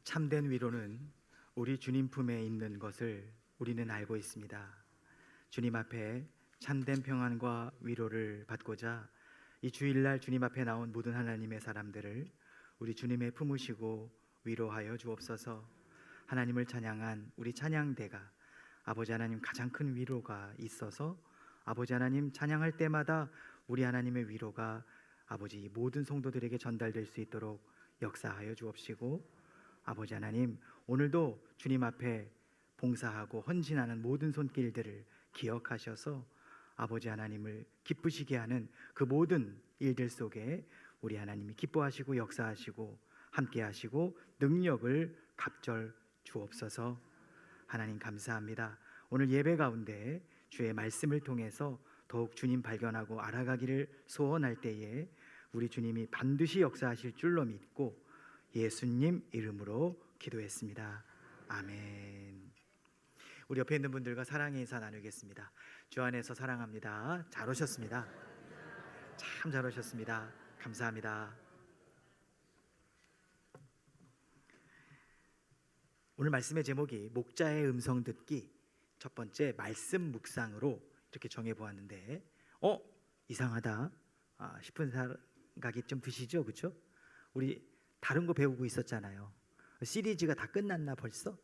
참된 위로는 우리 주님 품에 있는 것을 우리는 알고 있습니다. 주님 앞에 참된 평안과 위로를 받고자 이 주일날 주님 앞에 나온 모든 하나님의 사람들을 우리 주님의 품으시고 위로하여 주옵소서. 하나님을 찬양한 우리 찬양대가 아버지 하나님 가장 큰 위로가 있어서 아버지 하나님 찬양할 때마다 우리 하나님의 위로가 아버지 모든 성도들에게 전달될 수 있도록 역사하여 주옵시고, 아버지 하나님 오늘도 주님 앞에 봉사하고 헌신하는 모든 손길들을 기억하셔서 아버지 하나님을 기쁘시게 하는 그 모든 일들 속에 우리 하나님이 기뻐하시고 역사하시고 함께하시고 능력을 갑절 주옵소서. 하나님 감사합니다. 오늘 예배 가운데 주의 말씀을 통해서 더욱 주님 발견하고 알아가기를 소원할 때에 우리 주님이 반드시 역사하실 줄로 믿고 예수님 이름으로 기도했습니다. 아멘. 우리 옆에 있는 분들과 사랑의 인사 나누겠습니다. 주 안에서 사랑합니다. 잘 오셨습니다. 참 잘 오셨습니다. 감사합니다. 오늘 말씀의 제목이 목자의 음성 듣기, 첫 번째 말씀 묵상으로 이렇게 정해 보았는데 이상하다 싶은 생각이 좀 드시죠? 그렇죠? 우리 다른 거 배우고 있었잖아요. 시리즈가 다 끝났나 벌써?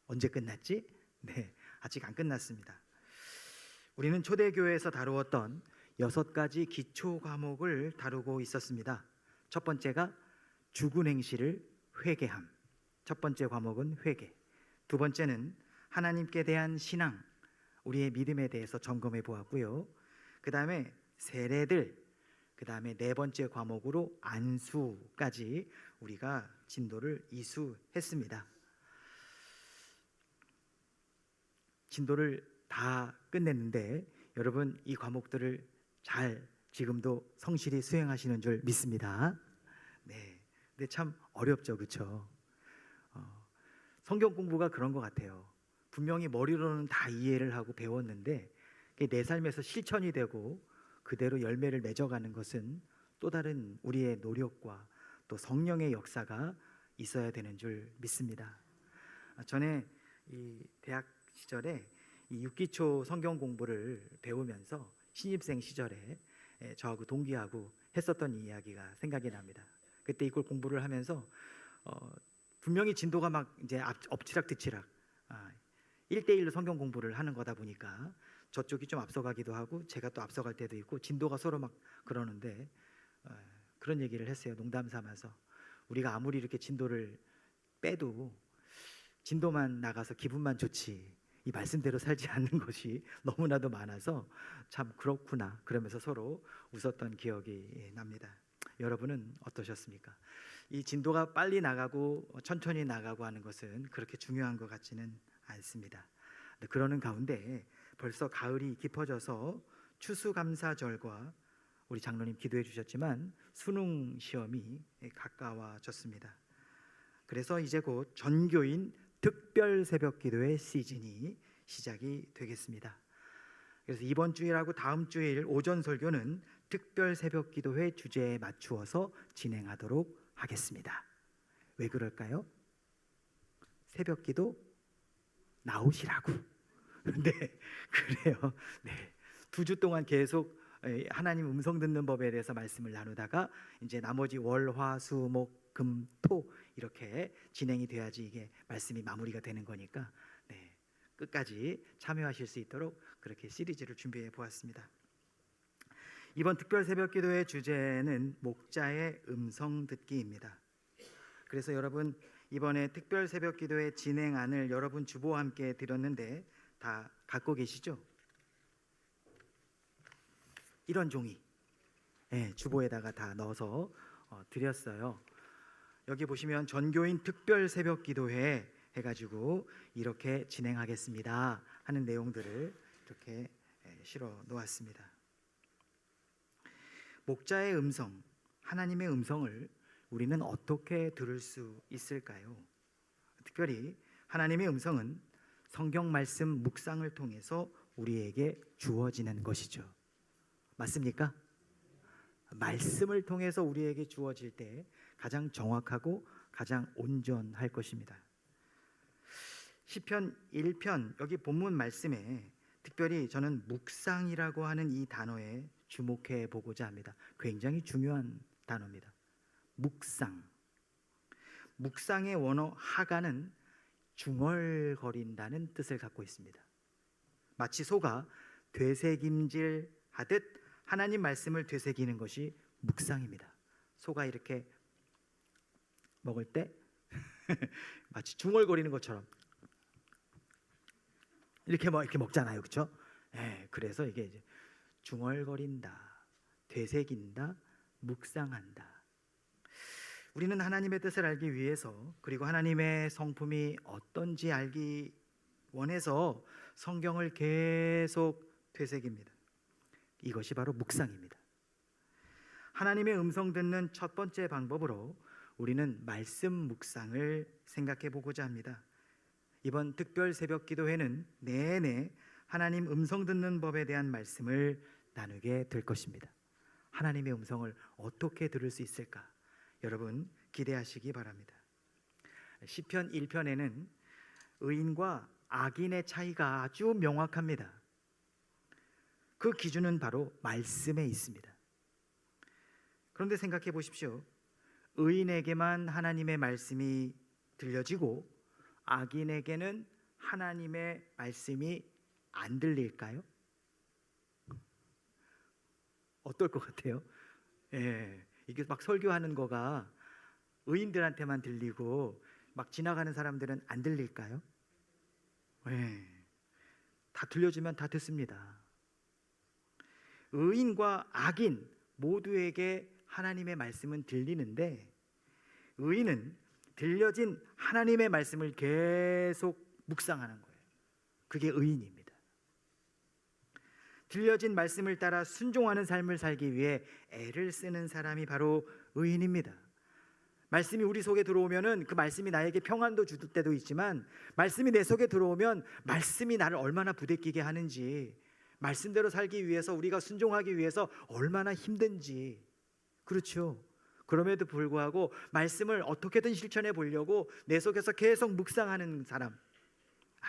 언제 끝났지? 네, 아직 안 끝났습니다. 우리는 초대교회에서 다루었던 6가지 기초 과목을 다루고 있었습니다. 첫 번째가 죽은 행실을 회개함. 첫 번째 과목은 회개. 두 번째는 하나님께 대한 신앙, 우리의 믿음에 대해서 점검해 보았고요. 그 다음에 세례들, 그 다음에 네 번째 과목으로 안수까지 우리가 진도를 이수했습니다. 진도를 다 끝냈는데 여러분 이 과목들을 잘 지금도 성실히 수행하시는 줄 믿습니다. 네, 근데 참 어렵죠, 그렇죠? 성경 공부가 그런 것 같아요. 분명히 머리로는 다 이해를 하고 배웠는데 내 삶에서 실천이 되고 그대로 열매를 맺어가는 것은 또 다른 우리의 노력과 또 성령의 역사가 있어야 되는 줄 믿습니다. 전에 이 대학 시절에 이 6기초 성경 공부를 배우면서 신입생 시절에 저하고 동기하고 했었던 이야기가 생각이 납니다. 그때 이걸 공부를 하면서 분명히 진도가 막 이제 엎치락뒤치락 1대1로 성경 공부를 하는 거다 보니까 저쪽이 좀 앞서가기도 하고 제가 또 앞서갈 때도 있고 진도가 서로 막 그러는데 그런 얘기를 했어요. 농담 삼아서 우리가 아무리 이렇게 진도를 빼도 진도만 나가서 기분만 좋지 이 말씀대로 살지 않는 것이 너무나도 많아서 참 그렇구나 그러면서 서로 웃었던 기억이 납니다. 여러분은 어떠셨습니까? 이 진도가 빨리 나가고 천천히 나가고 하는 것은 그렇게 중요한 것 같지는 않습니다. 그러는 가운데 벌써 가을이 깊어져서 추수감사절과 우리 장로님 기도해 주셨지만 수능 시험이 가까워졌습니다. 그래서 이제 곧 전교인 특별 새벽 기도의 시즌이 시작이 되겠습니다. 그래서 이번 주일하고 다음 주일 오전 설교는 특별 새벽 기도회 주제에 맞추어서 진행하도록 하겠습니다. 왜 그럴까요? 새벽 기도 나오시라고. 네, 그래요. 네, 2주 동안 계속 하나님 음성 듣는 법에 대해서 말씀을 나누다가 이제 나머지 월, 화, 수, 목, 금, 토 이렇게 진행이 돼야지 이게 말씀이 마무리가 되는 거니까 네, 끝까지 참여하실 수 있도록 그렇게 시리즈를 준비해 보았습니다. 이번 특별 새벽 기도의 주제는 목자의 음성 듣기입니다. 그래서 여러분 이번에 특별 새벽 기도의 진행안을 여러분 주보와 함께 드렸는데 다 갖고 계시죠? 이런 종이 주보에다가 다 넣어서 드렸어요. 여기 보시면 전교인 특별 새벽 기도회 해가지고 이렇게 진행하겠습니다 하는 내용들을 이렇게 실어 놓았습니다. 목자의 음성, 하나님의 음성을 우리는 어떻게 들을 수 있을까요? 특별히 하나님의 음성은 성경 말씀 묵상을 통해서 우리에게 주어지는 것이죠. 맞습니까? 말씀을 통해서 우리에게 주어질 때 가장 정확하고 가장 온전할 것입니다. 시편 1편 여기 본문 말씀에 특별히 저는 묵상이라고 하는 이 단어에 주목해 보고자 합니다. 굉장히 중요한 단어입니다. 묵상. 묵상의 원어 하가는 중얼거린다는 뜻을 갖고 있습니다. 마치 소가 되새김질 하듯 하나님 말씀을 되새기는 것이 묵상입니다. 소가 이렇게 먹을 때 마치 중얼거리는 것처럼 이렇게 먹잖아요, 그렇죠? 그래서 이게 이제 중얼거린다, 되새긴다, 묵상한다. 우리는 하나님의 뜻을 알기 위해서, 그리고 하나님의 성품이 어떤지 알기 원해서 성경을 계속 되새깁니다. 이것이 바로 묵상입니다. 하나님의 음성 듣는 첫 번째 방법으로 우리는 말씀 묵상을 생각해 보고자 합니다. 이번 특별 새벽 기도회는 내내 하나님 음성 듣는 법에 대한 말씀을 나누게 될 것입니다. 하나님의 음성을 어떻게 들을 수 있을까? 여러분 기대하시기 바랍니다. 시편 1편에는 의인과 악인의 차이가 아주 명확합니다. 그 기준은 바로 말씀에 있습니다. 그런데 생각해 보십시오. 의인에게만 하나님의 말씀이 들려지고 악인에게는 하나님의 말씀이 안 들릴까요? 어떨 것 같아요? 이게 막 설교하는 거가 의인들한테만 들리고 막 지나가는 사람들은 안 들릴까요? 다 들려주면 다 듣습니다. 의인과 악인 모두에게 하나님의 말씀은 들리는데 의인은 들려진 하나님의 말씀을 계속 묵상하는 거예요. 그게 의인입니다. 들려진 말씀을 따라 순종하는 삶을 살기 위해 애를 쓰는 사람이 바로 의인입니다. 말씀이 우리 속에 들어오면은 그 말씀이 나에게 평안도 줄 때도 있지만 말씀이 내 속에 들어오면 말씀이 나를 얼마나 부대끼게 하는지, 말씀대로 살기 위해서 우리가 순종하기 위해서 얼마나 힘든지, 그렇죠? 그럼에도 불구하고 말씀을 어떻게든 실천해 보려고 내 속에서 계속 묵상하는 사람,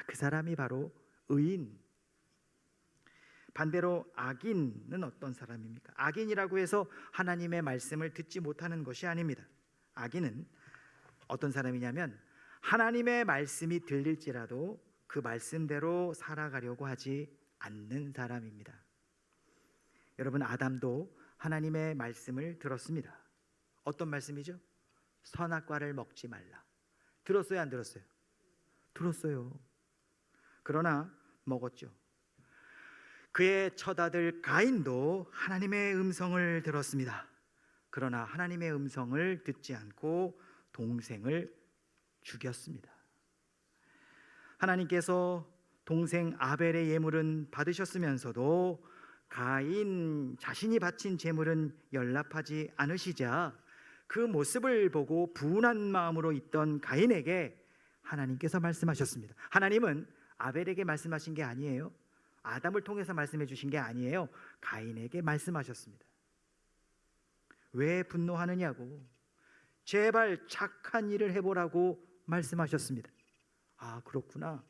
그 사람이 바로 의인. 반대로 악인은 어떤 사람입니까? 악인이라고 해서 하나님의 말씀을 듣지 못하는 것이 아닙니다. 악인은 어떤 사람이냐면 하나님의 말씀이 들릴지라도 그 말씀대로 살아가려고 하지 않는 사람입니다. 여러분, 아담도 하나님의 말씀을 들었습니다. 어떤 말씀이죠? 선악과를 먹지 말라. 들었어요, 안 들었어요? 들었어요. 그러나 먹었죠. 그의 첫 아들 가인도 하나님의 음성을 들었습니다. 그러나 하나님의 음성을 듣지 않고 동생을 죽였습니다. 하나님께서 동생 아벨의 예물은 받으셨으면서도 가인 자신이 바친 제물은 연락하지 않으시자 그 모습을 보고 분한 마음으로 있던 가인에게 하나님께서 말씀하셨습니다. 하나님은 아벨에게 말씀하신 게 아니에요. 아담을 통해서 말씀해 주신 게 아니에요. 가인에게 말씀하셨습니다. 왜 분노하느냐고, 제발 착한 일을 해보라고 말씀하셨습니다. 그렇구나.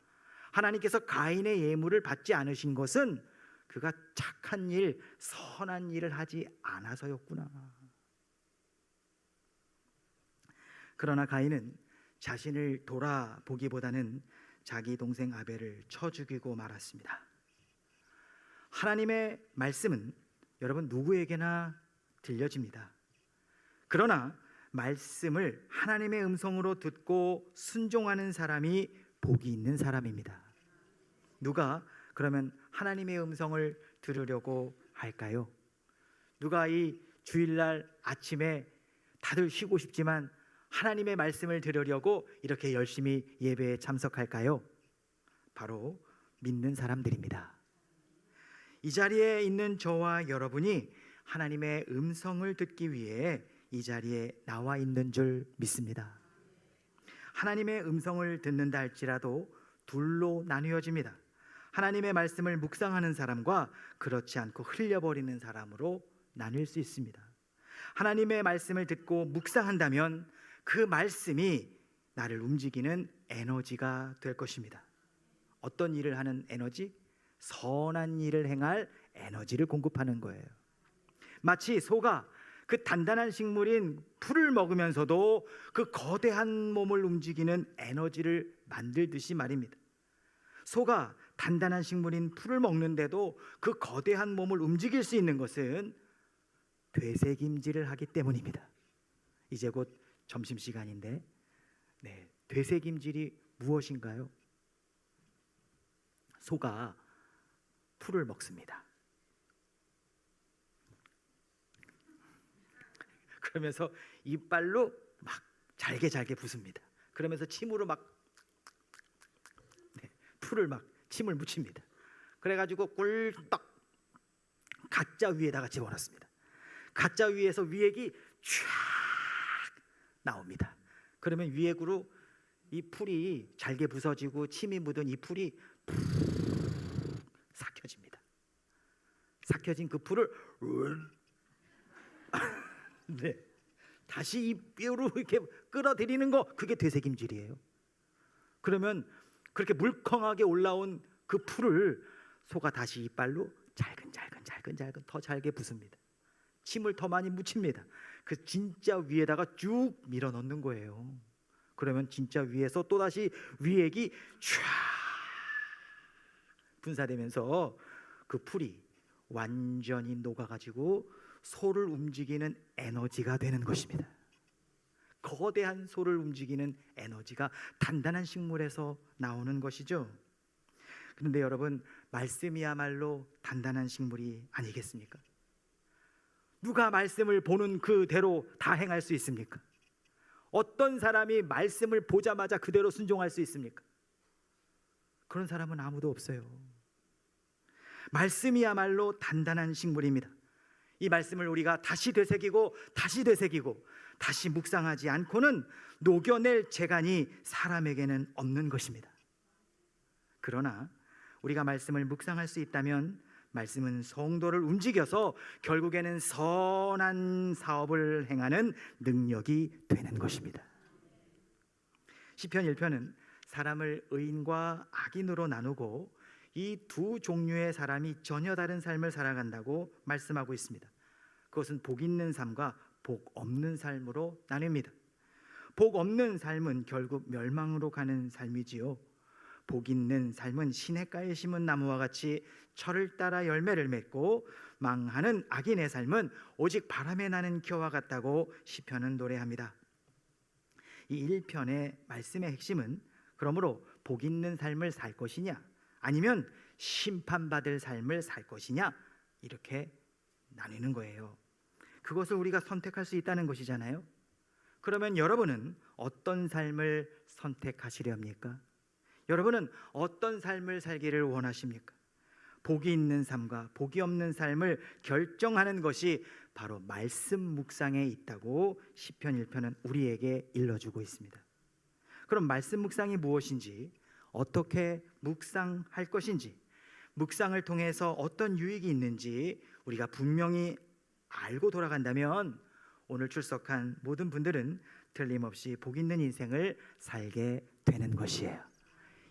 하나님께서 가인의 예물을 받지 않으신 것은 그가 착한 일, 선한 일을 하지 않아서였구나. 그러나 가인은 자신을 돌아보기보다는 자기 동생 아벨을 쳐 죽이고 말았습니다. 하나님의 말씀은 여러분 누구에게나 들려집니다. 그러나 말씀을 하나님의 음성으로 듣고 순종하는 사람이 복이 있는 사람입니다. 누가 그러면 하나님의 음성을 들으려고 할까요? 누가 이 주일날 아침에 다들 쉬고 싶지만 하나님의 말씀을 들으려고 이렇게 열심히 예배에 참석할까요? 바로 믿는 사람들입니다. 이 자리에 있는 저와 여러분이 하나님의 음성을 듣기 위해 이 자리에 나와 있는 줄 믿습니다. 하나님의 음성을 듣는다 할지라도 둘로 나뉘어집니다. 하나님의 말씀을 묵상하는 사람과 그렇지 않고 흘려버리는 사람으로 나뉠 수 있습니다. 하나님의 말씀을 듣고 묵상한다면 그 말씀이 나를 움직이는 에너지가 될 것입니다. 어떤 일을 하는 에너지? 선한 일을 행할 에너지를 공급하는 거예요. 마치 소가 그 단단한 식물인 풀을 먹으면서도 그 거대한 몸을 움직이는 에너지를 만들듯이 말입니다. 소가 단단한 식물인 풀을 먹는데도 그 거대한 몸을 움직일 수 있는 것은 되새김질을 하기 때문입니다. 이제 곧 점심시간인데, 되새김질이 무엇인가요? 소가 풀을 먹습니다. 그러면서 이빨로 막 잘게 부숩니다. 그러면서 침으로 막 풀을 막 침을 묻힙니다. 그래가지고 꿀떡 가짜 위에다가 집어넣습니다. 가짜 위에서 위액이 쫙 나옵니다. 그러면 위액으로 이 풀이 잘게 부서지고 침이 묻은 이 풀이 푹 삭혀집니다. 삭혀진 그 풀을 다시 이 뼈로 이렇게 끌어들이는 거, 그게 되새김질이에요. 그러면 그렇게 물컹하게 올라온 그 풀을 소가 다시 이빨로 잘근 더 잘게 부숩니다. 침을 더 많이 묻힙니다. 그 진짜 위에다가 쭉 밀어 넣는 거예요. 그러면 진짜 위에서 또다시 위액이 촤 분사되면서 그 풀이 완전히 녹아가지고 소를 움직이는 에너지가 되는 것입니다. 거대한 소를 움직이는 에너지가 단단한 식물에서 나오는 것이죠. 그런데 여러분, 말씀이야말로 단단한 식물이 아니겠습니까? 누가 말씀을 보는 그대로 다 행할 수 있습니까? 어떤 사람이 말씀을 보자마자 그대로 순종할 수 있습니까? 그런 사람은 아무도 없어요. 말씀이야말로 단단한 식물입니다. 이 말씀을 우리가 다시 되새기고 다시 묵상하지 않고는 녹여낼 재간이 사람에게는 없는 것입니다. 그러나 우리가 말씀을 묵상할 수 있다면 말씀은 성도를 움직여서 결국에는 선한 사업을 행하는 능력이 되는 것입니다. 시편 1편은 사람을 의인과 악인으로 나누고 이 두 종류의 사람이 전혀 다른 삶을 살아간다고 말씀하고 있습니다. 그것은 복 있는 삶과 복 없는 삶으로 나뉩니다. 복 없는 삶은 결국 멸망으로 가는 삶이지요. 복 있는 삶은 시냇가에 심은 나무와 같이 철을 따라 열매를 맺고, 망하는 악인의 삶은 오직 바람에 나는 겨와 같다고 시편은 노래합니다. 이 1편의 말씀의 핵심은 그러므로 복 있는 삶을 살 것이냐, 아니면 심판받을 삶을 살 것이냐, 이렇게 나뉘는 거예요. 그것을 우리가 선택할 수 있다는 것이잖아요. 그러면 여러분은 어떤 삶을 선택하시렵니까? 여러분은 어떤 삶을 살기를 원하십니까? 복이 있는 삶과 복이 없는 삶을 결정하는 것이 바로 말씀 묵상에 있다고 시편 1편은 우리에게 일러주고 있습니다. 그럼 말씀 묵상이 무엇인지, 어떻게 묵상할 것인지, 묵상을 통해서 어떤 유익이 있는지 우리가 분명히 알고 돌아간다면 오늘 출석한 모든 분들은 틀림없이 복 있는 인생을 살게 되는 것이에요.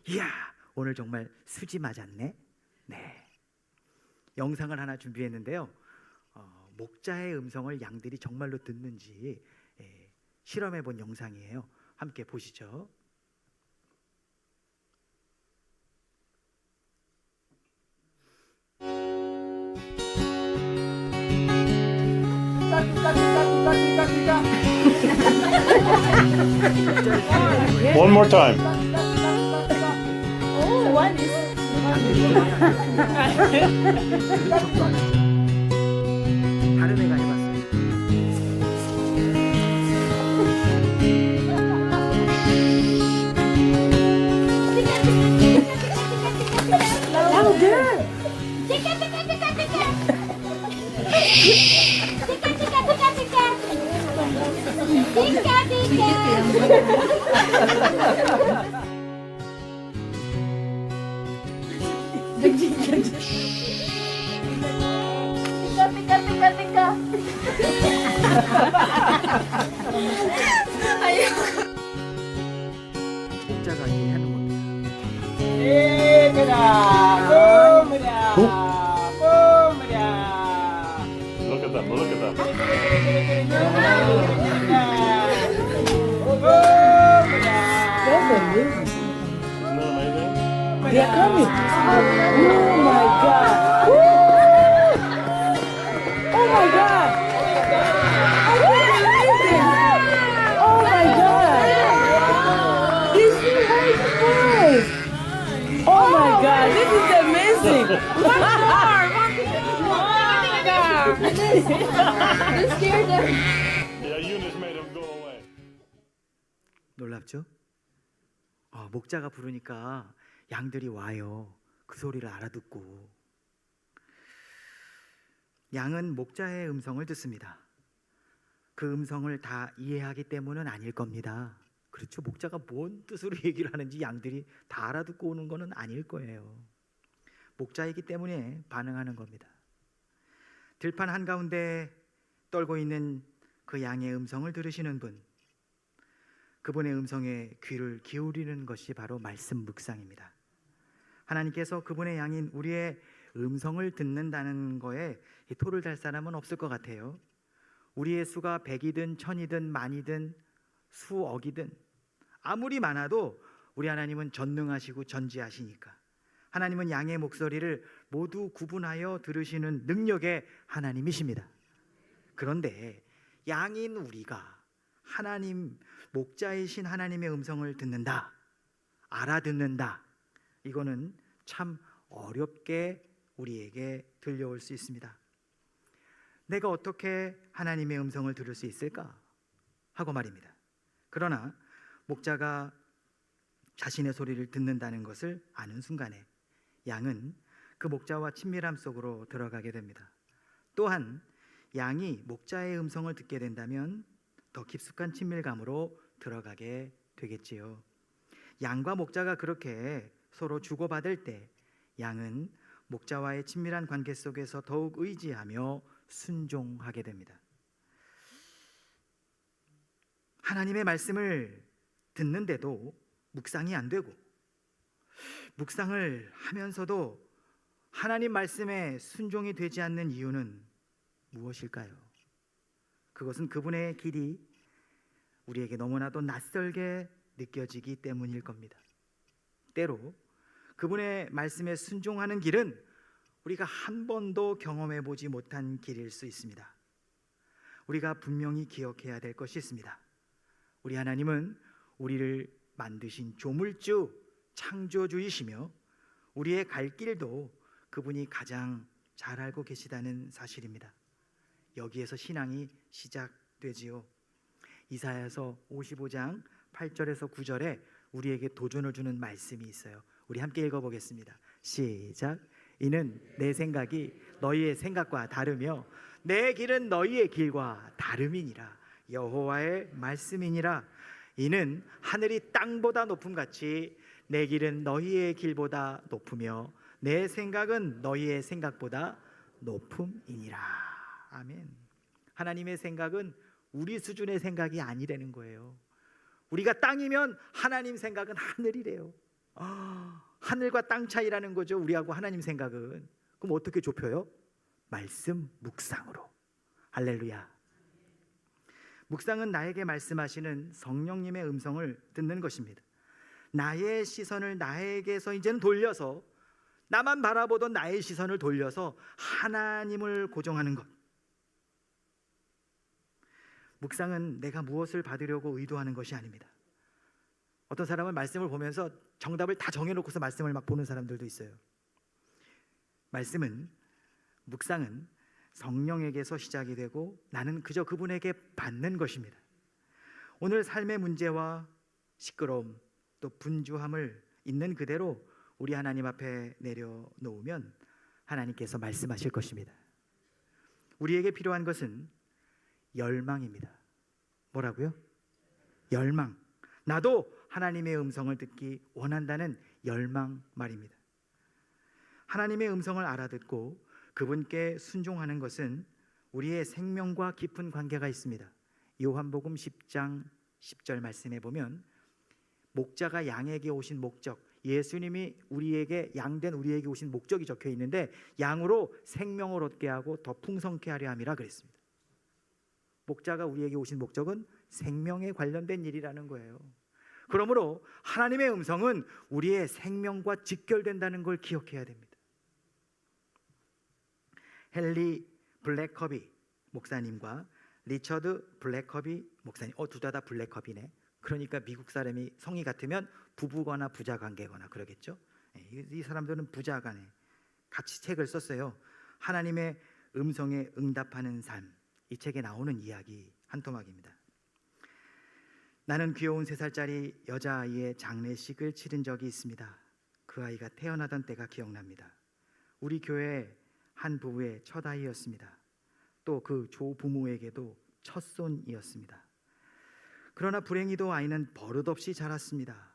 이야, 오늘 정말 수지 맞았네. 네, 영상을 하나 준비했는데요. 목자의 음성을 양들이 정말로 듣는지 실험해 본 영상이에요. 함께 보시죠. One more time. Oh, one is 다른 애가 해봤어요. louder. Ayaw. They are coming. Oh my God. Woo! Oh my God. I can't believe this. Oh my God. This is my surprise. Oh my God. This is amazing. This scared them. Yeah, Eunice made him go away. 놀랍죠? 목자가 부르니까 양들이 와요. 그 소리를 알아듣고. 양은 목자의 음성을 듣습니다. 그 음성을 다 이해하기 때문은 아닐 겁니다. 그렇죠. 목자가 뭔 뜻으로 얘기를 하는지 양들이 다 알아듣고 오는 거는 아닐 거예요. 목자이기 때문에 반응하는 겁니다. 들판 한가운데 떨고 있는 그 양의 음성을 들으시는 분, 그분의 음성에 귀를 기울이는 것이 바로 말씀 묵상입니다. 하나님께서 그분의 양인 우리의 음성을 듣는다는 거에 토를 달 사람은 없을 것 같아요. 우리의 수가 100이든 1000이든 만이든 수억이든 아무리 많아도 우리 하나님은 전능하시고 전지하시니까 하나님은 양의 목소리를 모두 구분하여 들으시는 능력의 하나님이십니다. 그런데 양인 우리가 하나님, 목자이신 하나님의 음성을 듣는다, 알아듣는다, 이거는 참 어렵게 우리에게 들려올 수 있습니다. 내가 어떻게 하나님의 음성을 들을 수 있을까 하고 말입니다. 그러나 목자가 자신의 소리를 듣는다는 것을 아는 순간에 양은 그 목자와 친밀함 속으로 들어가게 됩니다. 또한 양이 목자의 음성을 듣게 된다면 더 깊숙한 친밀감으로 들어가게 되겠지요. 양과 목자가 그렇게 서로 주고받을 때 양은 목자와의 친밀한 관계 속에서 더욱 의지하며 순종하게 됩니다. 하나님의 말씀을 듣는데도 묵상이 안 되고 묵상을 하면서도 하나님 말씀에 순종이 되지 않는 이유는 무엇일까요? 그것은 그분의 길이 우리에게 너무나도 낯설게 느껴지기 때문일 겁니다. 때로 그분의 말씀에 순종하는 길은 우리가 한 번도 경험해 보지 못한 길일 수 있습니다. 우리가 분명히 기억해야 될 것이 있습니다. 우리 하나님은 우리를 만드신 조물주, 창조주이시며 우리의 갈 길도 그분이 가장 잘 알고 계시다는 사실입니다. 여기에서 신앙이 시작되지요. 이사야서 55장 8절에서 9절에 우리에게 도전을 주는 말씀이 있어요. 우리 함께 읽어보겠습니다. 시작. 이는 내 생각이 너희의 생각과 다르며 내 길은 너희의 길과 다름이니라. 여호와의 말씀이니라. 이는 하늘이 땅보다 높음같이 내 길은 너희의 길보다 높으며 내 생각은 너희의 생각보다 높음이니라. 아멘. 하나님의 생각은 우리 수준의 생각이 아니라는 거예요. 우리가 땅이면 하나님 생각은 하늘이래요. 하늘과 땅 차이라는 거죠. 우리하고 하나님 생각은. 그럼 어떻게 좁혀요? 말씀 묵상으로. 할렐루야. 묵상은 나에게 말씀하시는 성령님의 음성을 듣는 것입니다. 나의 시선을 나에게서 이제는 돌려서, 나만 바라보던 나의 시선을 돌려서 하나님을 고정하는 것. 묵상은 내가 무엇을 받으려고 의도하는 것이 아닙니다. 어떤 사람은 말씀을 보면서 정답을 다 정해놓고서 말씀을 막 보는 사람들도 있어요. 묵상은 성령에게서 시작이 되고 나는 그저 그분에게 받는 것입니다. 오늘 삶의 문제와 시끄러움 또 분주함을 있는 그대로 우리 하나님 앞에 내려놓으면 하나님께서 말씀하실 것입니다. 우리에게 필요한 것은 열망입니다. 뭐라고요? 열망. 나도 하나님의 음성을 듣기 원한다는 열망 말입니다. 하나님의 음성을 알아듣고 그분께 순종하는 것은 우리의 생명과 깊은 관계가 있습니다. 요한복음 10장 10절 말씀에 보면 목자가 양에게 오신 목적, 예수님이 우리에게 양된 우리에게 오신 목적이 적혀 있는데 양으로 생명을 얻게 하고 더 풍성케 하려 함이라 그랬습니다. 목자가 우리에게 오신 목적은 생명에 관련된 일이라는 거예요. 그러므로 하나님의 음성은 우리의 생명과 직결된다는 걸 기억해야 됩니다. 헨리 블랙커비 목사님과 리처드 블랙커비 목사님, 둘 다 블랙커비네. 그러니까 미국 사람이 성이 같으면 부부거나 부자 관계거나 그러겠죠. 이 사람들은 부자 간에 같이 책을 썼어요. 하나님의 음성에 응답하는 삶. 이 책에 나오는 이야기 한 토막입니다. 나는 귀여운 3살짜리 여자아이의 장례식을 치른 적이 있습니다. 그 아이가 태어나던 때가 기억납니다. 우리 교회 한 부부의 첫 아이였습니다. 또 그 조부모에게도 첫손이었습니다. 그러나 불행히도 아이는 버릇없이 자랐습니다.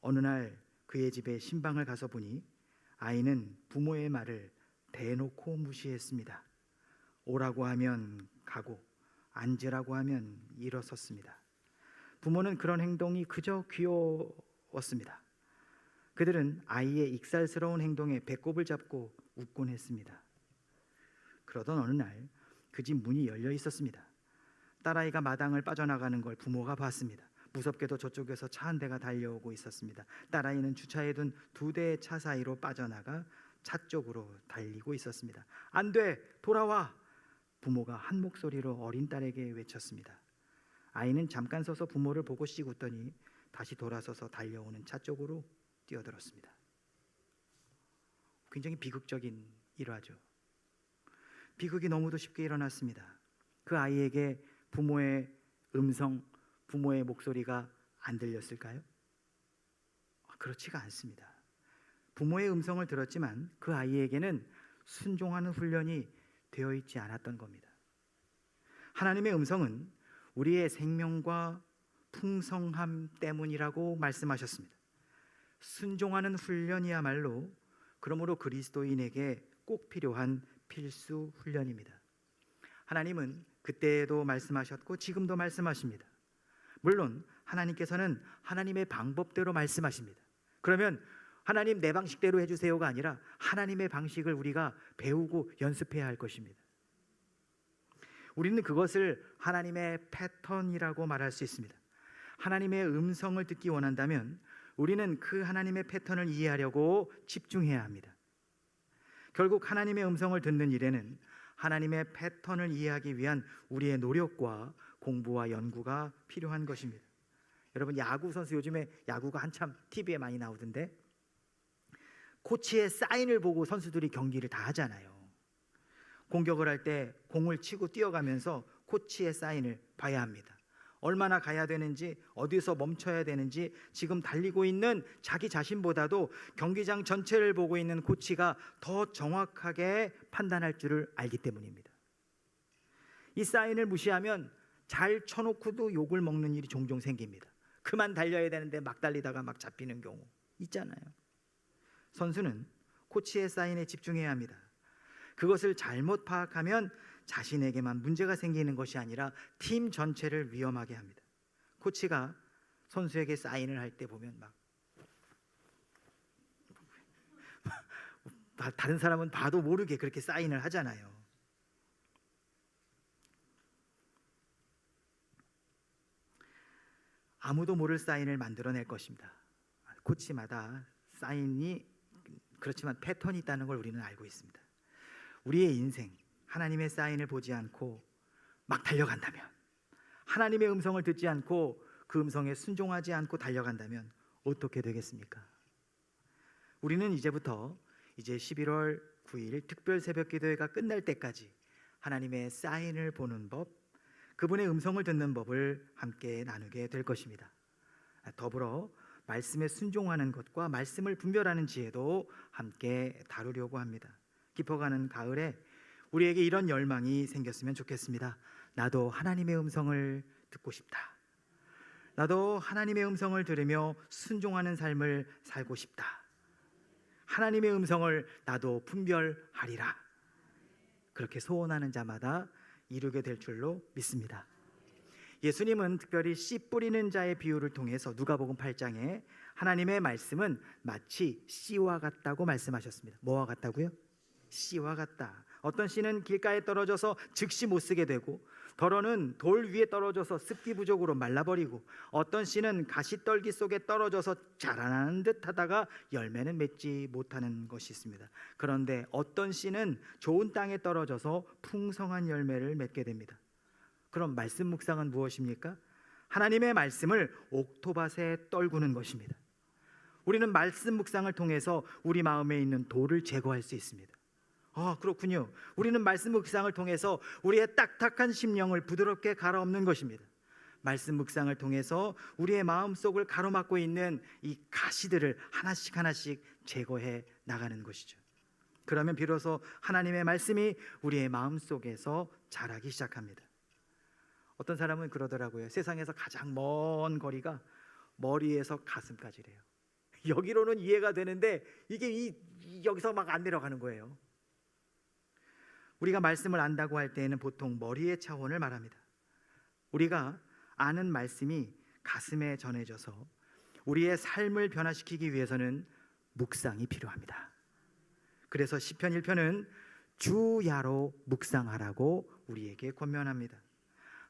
어느 날 그의 집에 신방을 가서 보니 아이는 부모의 말을 대놓고 무시했습니다. 오라고 하면 가고 앉으라고 하면 일어섰습니다. 부모는 그런 행동이 그저 귀여웠습니다. 그들은 아이의 익살스러운 행동에 배꼽을 잡고 웃곤 했습니다. 그러던 어느 날 그 집 문이 열려 있었습니다. 딸아이가 마당을 빠져나가는 걸 부모가 봤습니다. 무섭게도 저쪽에서 차 한 대가 달려오고 있었습니다. 딸아이는 주차해둔 2대의 차 사이로 빠져나가 차 쪽으로 달리고 있었습니다. 안 돼! 돌아와! 부모가 한 목소리로 어린 딸에게 외쳤습니다. 아이는 잠깐 서서 부모를 보고 씩 웃더니 다시 돌아서서 달려오는 차 쪽으로 뛰어들었습니다. 굉장히 비극적인 일화죠. 비극이 너무도 쉽게 일어났습니다. 그 아이에게 부모의 음성, 부모의 목소리가 안 들렸을까요? 그렇지가 않습니다. 부모의 음성을 들었지만 그 아이에게는 순종하는 훈련이 되어 있지 않았던 겁니다. 하나님의 음성은 우리의 생명과 풍성함 때문이라고 말씀하셨습니다. 순종하는 훈련이야말로 그러므로 그리스도인에게 꼭 필요한 필수 훈련입니다. 하나님은 그때도 말씀하셨고 지금도 말씀하십니다. 물론 하나님께서는 하나님의 방법대로 말씀하십니다. 그러면 하나님 내 방식대로 해주세요가 아니라 하나님의 방식을 우리가 배우고 연습해야 할 것입니다. 우리는 그것을 하나님의 패턴이라고 말할 수 있습니다. 하나님의 음성을 듣기 원한다면 우리는 그 하나님의 패턴을 이해하려고 집중해야 합니다. 결국 하나님의 음성을 듣는 일에는 하나님의 패턴을 이해하기 위한 우리의 노력과 공부와 연구가 필요한 것입니다. 여러분, 야구 선수, 요즘에 야구가 한참 TV에 많이 나오던데 코치의 사인을 보고 선수들이 경기를 다 하잖아요. 공격을 할 때 공을 치고 뛰어가면서 코치의 사인을 봐야 합니다. 얼마나 가야 되는지, 어디서 멈춰야 되는지 지금 달리고 있는 자기 자신보다도 경기장 전체를 보고 있는 코치가 더 정확하게 판단할 줄을 알기 때문입니다. 이 사인을 무시하면 잘 쳐놓고도 욕을 먹는 일이 종종 생깁니다. 그만 달려야 되는데 막 달리다가 막 잡히는 경우 있잖아요. 선수는 코치의 사인에 집중해야 합니다. 그것을 잘못 파악하면 자신에게만 문제가 생기는 것이 아니라 팀 전체를 위험하게 합니다. 코치가 선수에게 사인을 할 때 보면 막 다른 사람은 봐도 모르게 그렇게 사인을 하잖아요. 아무도 모를 사인을 만들어낼 것입니다. 코치마다 사인이 그렇지만 패턴이 있다는 걸 우리는 알고 있습니다. 우리의 인생, 하나님의 사인을 보지 않고 막 달려간다면, 하나님의 음성을 듣지 않고 그 음성에 순종하지 않고 달려간다면 어떻게 되겠습니까? 우리는 이제부터 이제 11월 9일 특별 새벽 기도회가 끝날 때까지 하나님의 사인을 보는 법, 그분의 음성을 듣는 법을 함께 나누게 될 것입니다. 더불어 말씀에 순종하는 것과 말씀을 분별하는 지혜도 함께 다루려고 합니다. 깊어가는 가을에 우리에게 이런 열망이 생겼으면 좋겠습니다. 나도 하나님의 음성을 듣고 싶다. 나도 하나님의 음성을 들으며 순종하는 삶을 살고 싶다. 하나님의 음성을 나도 분별하리라. 그렇게 소원하는 자마다 이루게 될 줄로 믿습니다. 예수님은 특별히 씨 뿌리는 자의 비유를 통해서 누가복음 8장에 하나님의 말씀은 마치 씨와 같다고 말씀하셨습니다. 뭐와 같다고요? 씨와 같다. 어떤 씨는 길가에 떨어져서 즉시 못 쓰게 되고 덜어는 돌 위에 떨어져서 습기 부족으로 말라버리고, 어떤 씨는 가시떨기 속에 떨어져서 자라나는 듯 하다가 열매는 맺지 못하는 것이 있습니다. 그런데 어떤 씨는 좋은 땅에 떨어져서 풍성한 열매를 맺게 됩니다. 그럼 말씀 묵상은 무엇입니까? 하나님의 말씀을 옥토밭에 떨구는 것입니다. 우리는 말씀 묵상을 통해서 우리 마음에 있는 돌을 제거할 수 있습니다. 그렇군요. 우리는 말씀 묵상을 통해서 우리의 딱딱한 심령을 부드럽게 갈아엎는 것입니다. 말씀 묵상을 통해서 우리의 마음속을 가로막고 있는 이 가시들을 하나씩 하나씩 제거해 나가는 것이죠. 그러면 비로소 하나님의 말씀이 우리의 마음속에서 자라기 시작합니다. 어떤 사람은 그러더라고요. 세상에서 가장 먼 거리가 머리에서 가슴까지래요. 여기로는 이해가 되는데 이게 여기서 막 안 내려가는 거예요. 우리가 말씀을 안다고 할 때에는 보통 머리의 차원을 말합니다. 우리가 아는 말씀이 가슴에 전해져서 우리의 삶을 변화시키기 위해서는 묵상이 필요합니다. 그래서 시편 1편은 주야로 묵상하라고 우리에게 권면합니다.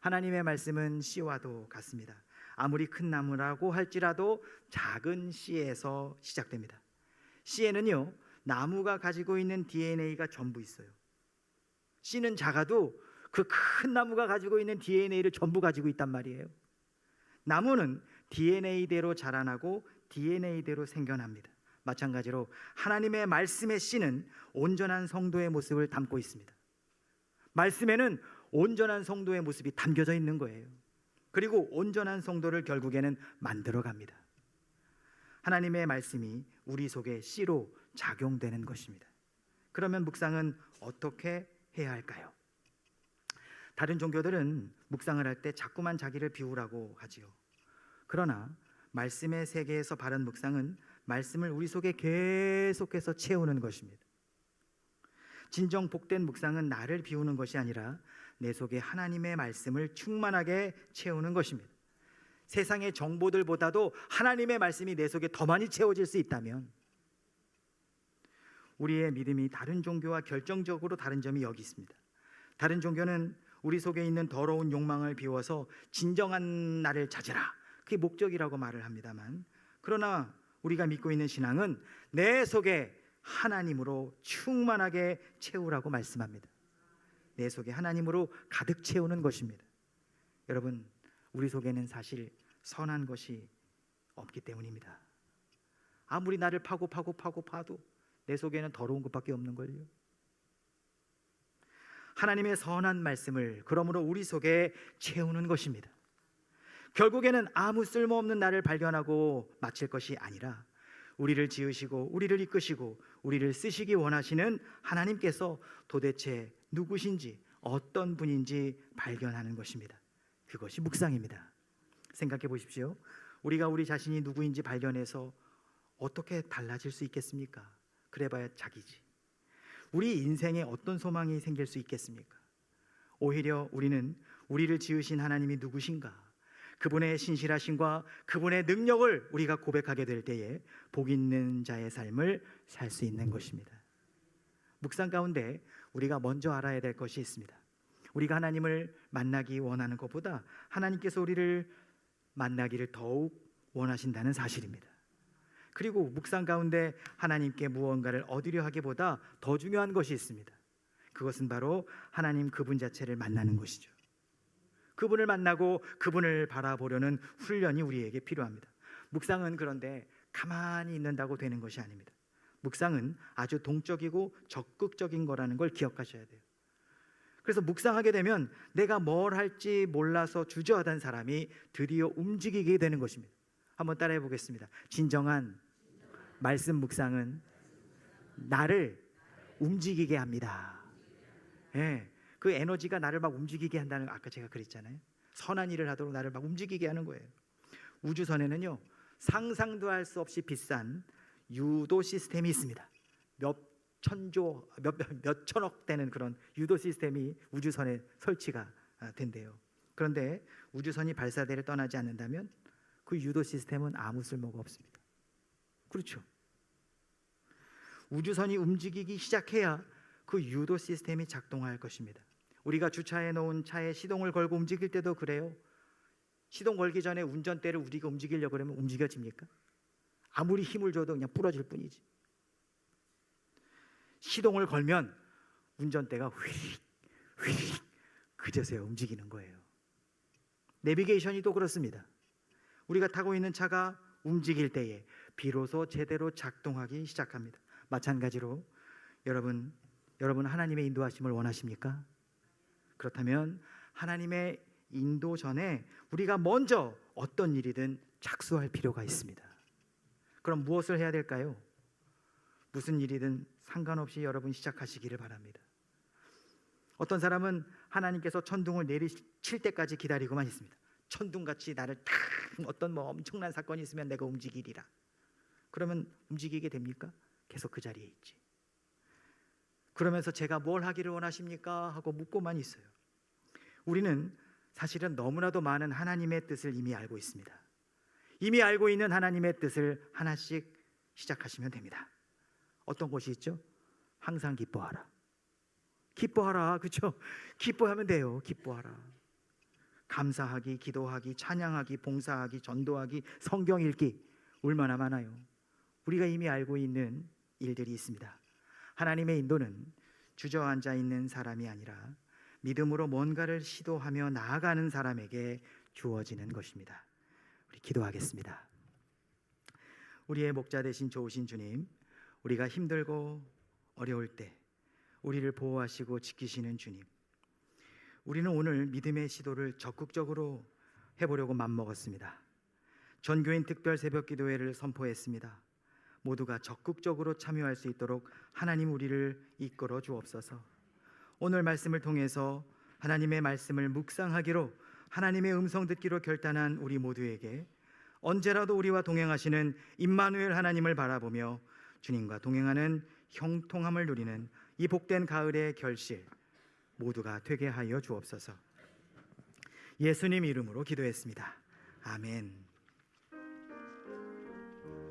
하나님의 말씀은 씨와도 같습니다. 아무리 큰 나무라고 할지라도 작은 씨에서 시작됩니다. 씨에는요, 나무가 가지고 있는 DNA가 전부 있어요. 씨는 작아도 그 큰 나무가 가지고 있는 DNA를 전부 가지고 있단 말이에요. 나무는 DNA대로 자라나고 DNA대로 생겨납니다. 마찬가지로 하나님의 말씀의 씨는 온전한 성도의 모습을 담고 있습니다. 말씀에는 온전한 성도의 모습이 담겨져 있는 거예요. 그리고 온전한 성도를 결국에는 만들어 갑니다. 하나님의 말씀이 우리 속에 씨로 작용되는 것입니다. 그러면 묵상은 어떻게 해야 할까요? 다른 종교들은 묵상을 할 때 자꾸만 자기를 비우라고 하지요. 그러나 말씀의 세계에서 바른 묵상은 말씀을 우리 속에 계속해서 채우는 것입니다. 진정 복된 묵상은 나를 비우는 것이 아니라 내 속에 하나님의 말씀을 충만하게 채우는 것입니다. 세상의 정보들보다도 하나님의 말씀이 내 속에 더 많이 채워질 수 있다면, 우리의 믿음이 다른 종교와 결정적으로 다른 점이 여기 있습니다. 다른 종교는 우리 속에 있는 더러운 욕망을 비워서 진정한 나를 찾으라, 그게 목적이라고 말을 합니다만, 그러나 우리가 믿고 있는 신앙은 내 속에 하나님으로 충만하게 채우라고 말씀합니다. 내 속에 하나님으로 가득 채우는 것입니다. 여러분, 우리 속에는 사실 선한 것이 없기 때문입니다. 아무리 나를 파도 내 속에는 더러운 것밖에 없는 걸요. 하나님의 선한 말씀을 그러므로 우리 속에 채우는 것입니다. 결국에는 아무 쓸모없는 나를 발견하고 마칠 것이 아니라 우리를 지으시고 우리를 이끄시고 우리를 쓰시기 원하시는 하나님께서 도대체 누구신지 어떤 분인지 발견하는 것입니다. 그것이 묵상입니다. 생각해 보십시오. 우리가 우리 자신이 누구인지 발견해서 어떻게 달라질 수 있겠습니까? 그래봐야 자기지. 우리 인생에 어떤 소망이 생길 수 있겠습니까? 오히려 우리는 우리를 지으신 하나님이 누구신가, 그분의 신실하심과 그분의 능력을 우리가 고백하게 될 때에 복 있는 자의 삶을 살 수 있는 것입니다. 묵상 가운데 우리가 먼저 알아야 될 것이 있습니다. 우리가 하나님을 만나기 원하는 것보다 하나님께서 우리를 만나기를 더욱 원하신다는 사실입니다. 그리고 묵상 가운데 하나님께 무언가를 얻으려 하기보다 더 중요한 것이 있습니다. 그것은 바로 하나님 그분 자체를 만나는 것이죠. 그분을 만나고 그분을 바라보려는 훈련이 우리에게 필요합니다. 묵상은 그런데 가만히 있는다고 되는 것이 아닙니다. 묵상은 아주 동적이고 적극적인 거라는 걸 기억하셔야 돼요. 그래서 묵상하게 되면 내가 뭘 할지 몰라서 주저하던 사람이 드디어 움직이게 되는 것입니다. 한번 따라해 보겠습니다. 진정한 말씀 묵상은 나를 움직이게 합니다. 예, 그 에너지가 나를 막 움직이게 한다는, 아까 제가 그랬잖아요. 선한 일을 하도록 나를 막 움직이게 하는 거예요. 우주선에는요, 상상도 할 수 없이 비싼 유도 시스템이 있습니다. 몇 천억 되는 그런 유도 시스템이 우주선에 설치가 된대요. 그런데 우주선이 발사대를 떠나지 않는다면 그 유도 시스템은 아무 쓸모가 없습니다. 그렇죠? 우주선이 움직이기 시작해야 그 유도 시스템이 작동할 것입니다. 우리가 주차해 놓은 차에 시동을 걸고 움직일 때도 그래요. 시동 걸기 전에 운전대를 우리가 움직이려고 그러면 움직여집니까? 아무리 힘을 줘도 그냥 부러질 뿐이지. 시동을 걸면 운전대가 휘릭 휘릭 그제서야 움직이는 거예요. 내비게이션이 또 그렇습니다. 우리가 타고 있는 차가 움직일 때에 비로소 제대로 작동하기 시작합니다. 마찬가지로 여러분 하나님의 인도하심을 원하십니까? 그렇다면 하나님의 인도 전에 우리가 먼저 어떤 일이든 착수할 필요가 있습니다. 그럼 무엇을 해야 될까요? 무슨 일이든 상관없이 여러분 시작하시기를 바랍니다. 어떤 사람은 하나님께서 천둥을 내리칠 때까지 기다리고만 있습니다. 천둥같이 나를 탁 어떤 엄청난 사건이 있으면 내가 움직이리라. 그러면 움직이게 됩니까? 계속 그 자리에 있지. 그러면서 제가 뭘 하기를 원하십니까? 하고 묻고만 있어요. 우리는 사실은 너무나도 많은 하나님의 뜻을 이미 알고 있습니다. 이미 알고 있는 하나님의 뜻을 하나씩 시작하시면 됩니다. 어떤 것이 있죠? 항상 기뻐하라. 기뻐하라. 그렇죠? 기뻐하면 돼요. 기뻐하라. 감사하기, 기도하기, 찬양하기, 봉사하기, 전도하기, 성경 읽기 얼마나 많아요. 우리가 이미 알고 있는 일들이 있습니다. 하나님의 인도는 주저앉아 있는 사람이 아니라 믿음으로 뭔가를 시도하며 나아가는 사람에게 주어지는 것입니다. 우리 기도하겠습니다. 우리의 목자 되신 좋으신 주님, 우리가 힘들고 어려울 때 우리를 보호하시고 지키시는 주님, 우리는 오늘 믿음의 시도를 적극적으로 해보려고 맘먹었습니다. 전교인 특별 새벽 기도회를 선포했습니다. 모두가 적극적으로 참여할 수 있도록 하나님 우리를 이끌어 주옵소서. 오늘 말씀을 통해서 하나님의 말씀을 묵상하기로, 하나님의 음성 듣기로 결단한 우리 모두에게 언제라도 우리와 동행하시는 임마누엘 하나님을 바라보며 주님과 동행하는 형통함을 누리는 이 복된 가을의 결실 모두가 되게 하여 주옵소서. 예수님 이름으로 기도했습니다. 아멘.